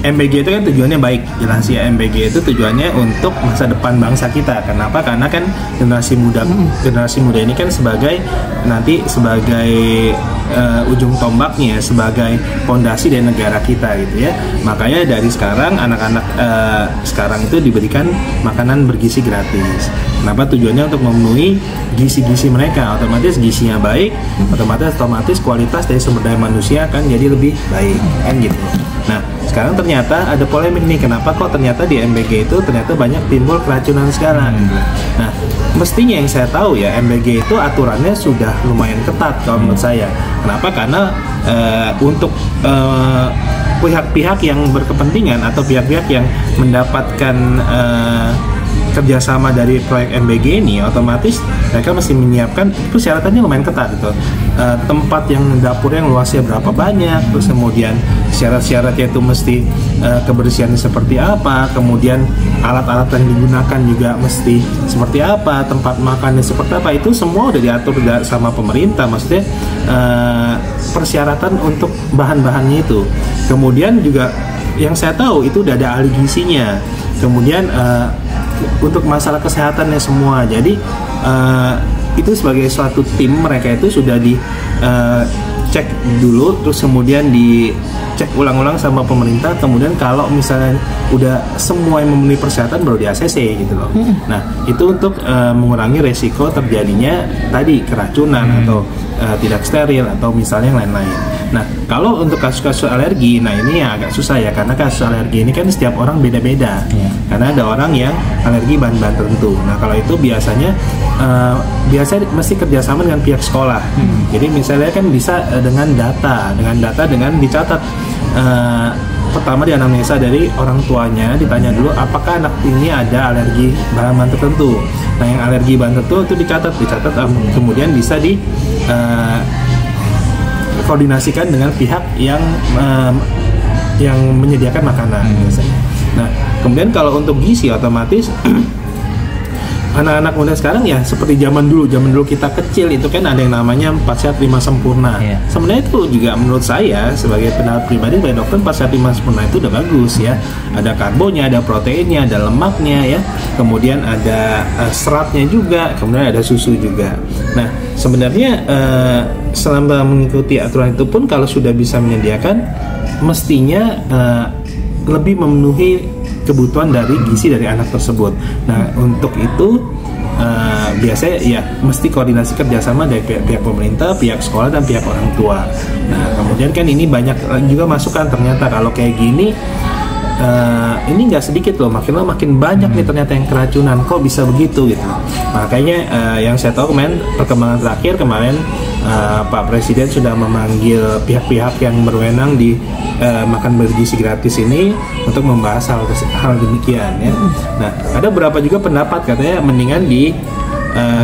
MBG itu kan tujuannya baik, jelas ya. MBG itu tujuannya untuk masa depan bangsa kita. Kenapa? Karena kan generasi muda ini kan sebagai ujung tombaknya, sebagai fondasi dari negara kita gitu ya. Makanya dari sekarang anak-anak sekarang itu diberikan makanan bergizi gratis. Kenapa? Tujuannya untuk memenuhi gizi-gizi mereka. Otomatis gizinya baik, otomatis kualitas dari sumber daya manusia akan jadi lebih baik, kan gitu. Nah, sekarang ternyata ada polemik nih, kenapa kok ternyata di MBG itu ternyata banyak timbul keracunan sekarang. Nah, mestinya yang saya tahu ya, MBG itu aturannya sudah lumayan ketat kalau menurut saya. Kenapa? Karena untuk pihak-pihak yang berkepentingan atau pihak-pihak yang mendapatkan kerjasama dari proyek MBG ini, otomatis mereka mesti menyiapkan persyaratannya lumayan ketat gitu. Tempat yang dapurnya yang luasnya berapa banyak, terus kemudian syarat-syaratnya itu mesti kebersihannya seperti apa, kemudian alat-alat yang digunakan juga mesti seperti apa, tempat makannya seperti apa, itu semua udah diatur sama pemerintah. Maksudnya persyaratan untuk bahan-bahannya itu. Kemudian juga yang saya tahu itu udah ada ahli gizinya. Kemudian untuk masalah kesehatannya semua. Jadi itu sebagai suatu tim, mereka itu sudah dicek dulu, terus kemudian dicek ulang-ulang sama pemerintah. Kemudian kalau misalnya udah semua yang memenuhi persyaratan baru di ACC gitu loh. Nah, itu untuk mengurangi resiko terjadinya tadi keracunan atau tidak steril atau misalnya yang lain-lain. Nah, kalau untuk kasus-kasus alergi, nah ini ya agak susah ya, karena kasus alergi ini kan setiap orang beda-beda. Karena ada orang yang alergi bahan-bahan tertentu. Nah, kalau itu biasanya mesti kerjasama dengan pihak sekolah. Jadi misalnya kan bisa dengan data dengan dicatat. Pertama di anamnesa dari orang tuanya, ditanya dulu apakah anak ini ada alergi bahan tertentu. Nah, yang alergi bahan tertentu itu dicatat, kemudian bisa koordinasikan dengan pihak yang menyediakan makanan biasanya. Nah, kemudian kalau untuk gizi otomatis anak-anak muda sekarang ya seperti zaman dulu kita kecil itu kan ada yang namanya 4 sehat 5 sempurna. Sebenarnya itu juga menurut saya sebagai pendapat pribadi sebagai dokter, 4 sehat 5 sempurna itu udah bagus ya. Ada karbonnya, ada proteinnya, ada lemaknya ya. Kemudian ada seratnya juga, kemudian ada susu juga. Nah, sebenarnya selama mengikuti aturan itu pun kalau sudah bisa menyediakan, mestinya lebih memenuhi kebutuhan dari gizi dari anak tersebut. Nah, untuk itu biasanya ya mesti koordinasi kerjasama dari pihak pemerintah, pihak sekolah, dan pihak orang tua. Nah, kemudian kan ini banyak juga masukan, ternyata kalau kayak gini ini nggak sedikit loh, makin banyak nih ternyata yang keracunan, kok bisa begitu gitu. Makanya yang saya tahu perkembangan terakhir kemarin Pak Presiden sudah memanggil pihak-pihak yang berwenang di makan bergizi gratis ini untuk membahas hal demikian ya. Nah, ada beberapa juga pendapat katanya mendingan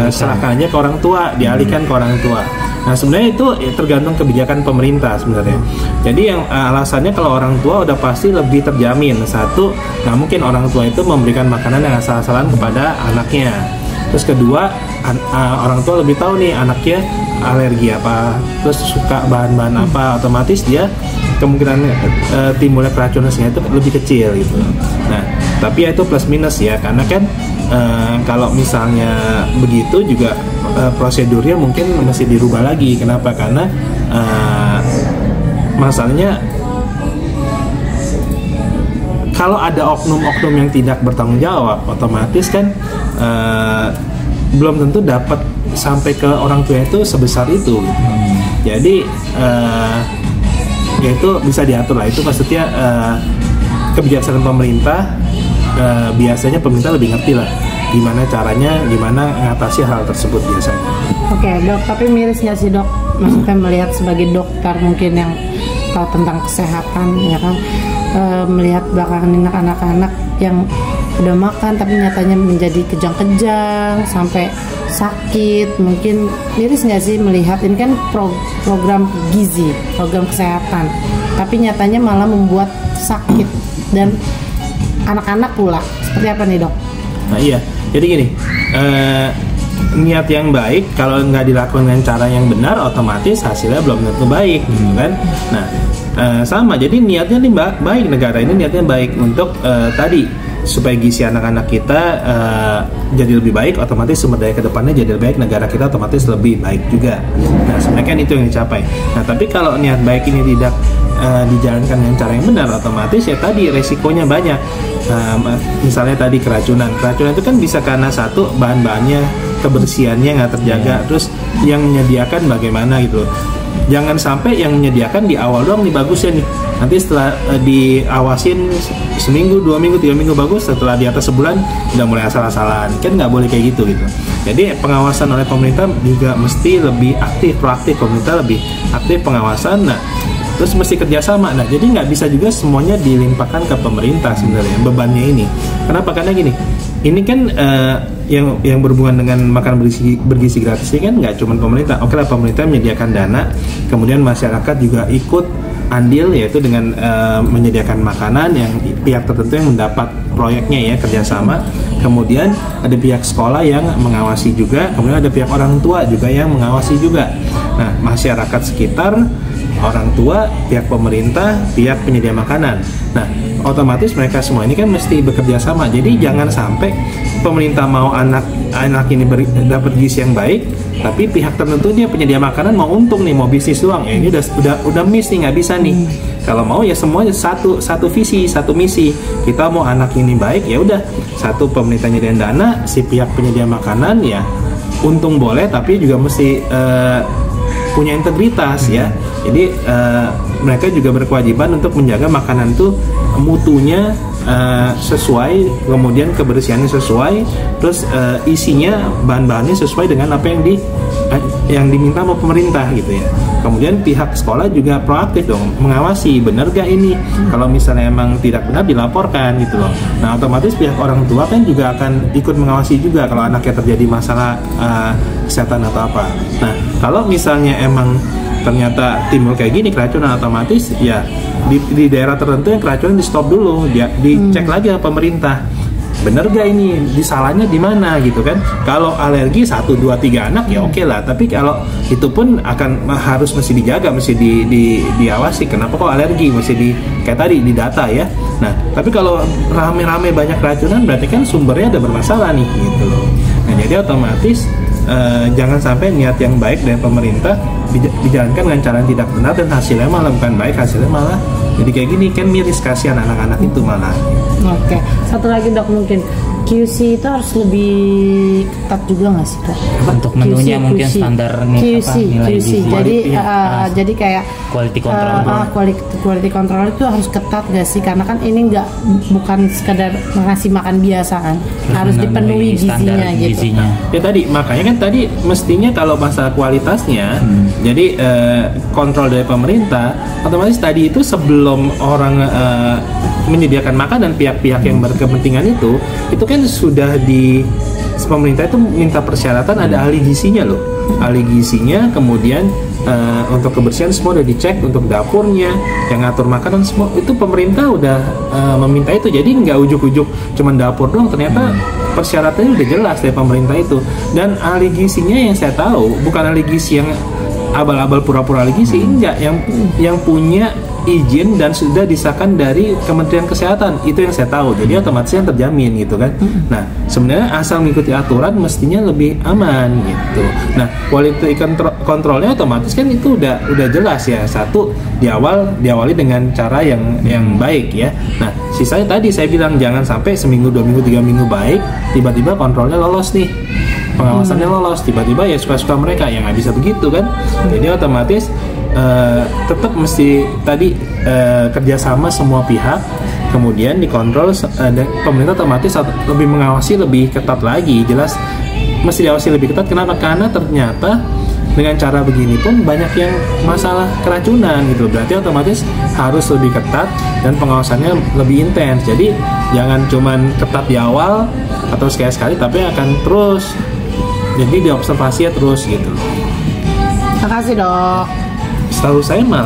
serahkan aja ke orang tua, dialihkan ke orang tua. Nah, sebenarnya itu tergantung kebijakan pemerintah sebenarnya. Jadi yang alasannya kalau orang tua udah pasti lebih terjamin. Satu, nggak mungkin orang tua itu memberikan makanan yang asal-asalan kepada anaknya. Terus kedua, orang tua lebih tahu nih anaknya alergi apa, terus suka bahan-bahan apa, otomatis dia kemungkinan timbulnya keracunannya itu lebih kecil gitu. Nah, tapi ya itu plus minus ya, karena kan kalau misalnya begitu juga prosedurnya mungkin masih dirubah lagi. Kenapa? Karena masalahnya kalau ada oknum-oknum yang tidak bertanggung jawab, otomatis kan belum tentu dapat sampai ke orang tua itu sebesar itu gitu. Jadi ya itu bisa diatur lah, itu maksudnya kebijaksanaan pemerintah. Biasanya pemerintah lebih ngerti lah gimana caranya, gimana mengatasi hal tersebut biasanya. Oke, Dok, tapi miris nggak sih, Dok? Maksudnya melihat sebagai dokter mungkin yang tahu tentang kesehatan ya kan, melihat belakangan ini anak-anak yang udah makan tapi nyatanya menjadi kejang-kejang sampai sakit. Mungkin miris nggak sih melihat ini kan program gizi, program kesehatan, tapi nyatanya malah membuat sakit dan anak-anak pula. Seperti apa nih, Dok? Nah iya, jadi gini, niat yang baik kalau nggak dilakukan dengan cara yang benar, otomatis hasilnya belum tentu baik, gitu kan. Nah, sama, jadi niatnya nih baik, negara ini niatnya baik untuk tadi supaya gizi anak-anak kita jadi lebih baik, otomatis sumber daya kedepannya jadi lebih baik, negara kita otomatis lebih baik juga. Nah, sebenarnya kan itu yang dicapai. Nah, tapi kalau niat baik ini tidak dijalankan dengan cara yang benar, otomatis ya tadi resikonya banyak. Misalnya tadi keracunan itu kan bisa karena satu, bahan-bahannya, kebersihannya nggak terjaga, terus yang menyediakan bagaimana gitu. Jangan sampai yang menyediakan di awal doang nih bagusnya nih, nanti setelah diawasin seminggu, 2 minggu, 3 minggu bagus, setelah di atas sebulan udah mulai asal-asalan, kan nggak boleh kayak gitu. Jadi pengawasan oleh pemerintah juga mesti lebih aktif, proaktif, pemerintah lebih aktif pengawasan. Nah, terus mesti kerjasama. Nah, jadi nggak bisa juga semuanya dilimpahkan ke pemerintah sebenarnya bebannya ini. Kenapa? Karena gini, ini kan yang berhubungan dengan makan bergizi gratis ini kan nggak cuma pemerintah. Oke lah, pemerintah menyediakan dana, kemudian masyarakat juga ikut andil, yaitu dengan menyediakan makanan yang pihak tertentu yang mendapat proyeknya ya, kerjasama. Kemudian ada pihak sekolah yang mengawasi juga, kemudian ada pihak orang tua juga yang mengawasi juga. Nah, masyarakat sekitar, orang tua, pihak pemerintah, pihak penyedia makanan. Nah, otomatis mereka semua ini kan mesti bekerja sama. Jadi jangan sampai pemerintah mau anak ini dapat gizi yang baik, tapi pihak tertentu dia penyedia makanan mau untung nih, mau bisnis doang. Ya ini udah miss nih, nggak bisa nih. Kalau mau ya semuanya satu visi, satu misi. Kita mau anak ini baik, ya udah satu, pemerintah nyediain dana, si pihak penyedia makanan ya untung boleh, tapi juga mesti punya integritas ya. Jadi mereka juga berkewajiban untuk menjaga makanan itu mutunya sesuai, kemudian kebersihannya sesuai, terus isinya, bahan-bahannya sesuai dengan apa yang diminta sama pemerintah gitu ya. Kemudian pihak sekolah juga proaktif dong, mengawasi benar gak ini. Kalau misalnya emang tidak benar, dilaporkan gitu loh. Nah, otomatis pihak orang tua kan juga akan ikut mengawasi juga kalau anaknya terjadi masalah kesehatan atau apa. Nah, kalau misalnya emang ternyata timbul kayak gini keracunan, otomatis ya di daerah tertentu yang keracunan di stop dulu, dicek lagi sama pemerintah, bener gak ini, disalahnya di mana gitu kan. Kalau alergi 1, 2, 3 anak ya oke lah, tapi kalau itu pun harus mesti dijaga, mesti diawasi. Kenapa kok alergi, mesti kayak tadi didata ya. Nah, tapi kalau rame-rame banyak keracunan, berarti kan sumbernya ada bermasalah nih gitu loh. Nah, jadi otomatis jangan sampai niat yang baik dari pemerintah dijalankan dengan cara yang tidak benar, dan hasilnya malah bukan baik, hasilnya malah jadi kayak gini, kan miris, kasihan anak-anak itu malah. Oke, satu lagi dok, mungkin QC itu harus lebih ketat juga nggak sih dok? Untuk menunya QC, mungkin standar nilai gizi. Jadi kayak quality control. Quality control itu harus ketat nggak sih? Karena kan ini bukan sekadar ngasih makan biasa kan, harus dipenuhi gizinya gitu. Ya tadi, makanya kan tadi mestinya kalau masalah kualitasnya, jadi kontrol dari pemerintah, otomatis tadi itu sebelum orang menyediakan makanan, pihak-pihak yang berkepentingan itu kan sudah pemerintah itu minta persyaratan ada ahli gizinya loh, ahli gizinya, kemudian untuk kebersihan semua udah dicek, untuk dapurnya, yang ngatur makanan semua itu pemerintah udah meminta itu. Jadi nggak ujuk-ujuk cuman dapur doang, ternyata persyaratannya udah jelas dari pemerintah itu. Dan ahli gizinya yang saya tahu bukan ahli gizi yang abal-abal pura-pura ahli gizi, enggak, yang punya izin dan sudah disahkan dari Kementerian Kesehatan, itu yang saya tahu. Jadi otomatis yang terjamin gitu kan. Nah, sebenarnya asal mengikuti aturan mestinya lebih aman gitu. Nah, quality controlnya otomatis kan itu udah jelas ya. Satu, diawali dengan cara yang baik ya. Nah, sisanya tadi saya bilang jangan sampai seminggu, 2 minggu, 3 minggu baik, tiba-tiba kontrolnya lolos nih, pengawasannya lolos, tiba-tiba ya suka-suka mereka, ya nggak bisa begitu kan. Jadi otomatis tetap mesti tadi kerjasama semua pihak, kemudian dikontrol, pemerintah otomatis lebih mengawasi lebih ketat lagi, jelas mesti diawasi lebih ketat. Kenapa? Karena ternyata dengan cara begini pun banyak yang masalah keracunan gitu, berarti otomatis harus lebih ketat dan pengawasannya lebih intens. Jadi jangan cuman ketat di awal atau sekali-sekali, tapi akan terus, jadi diobservasi ya terus gitu. Terima kasih dok. Setahu saya malah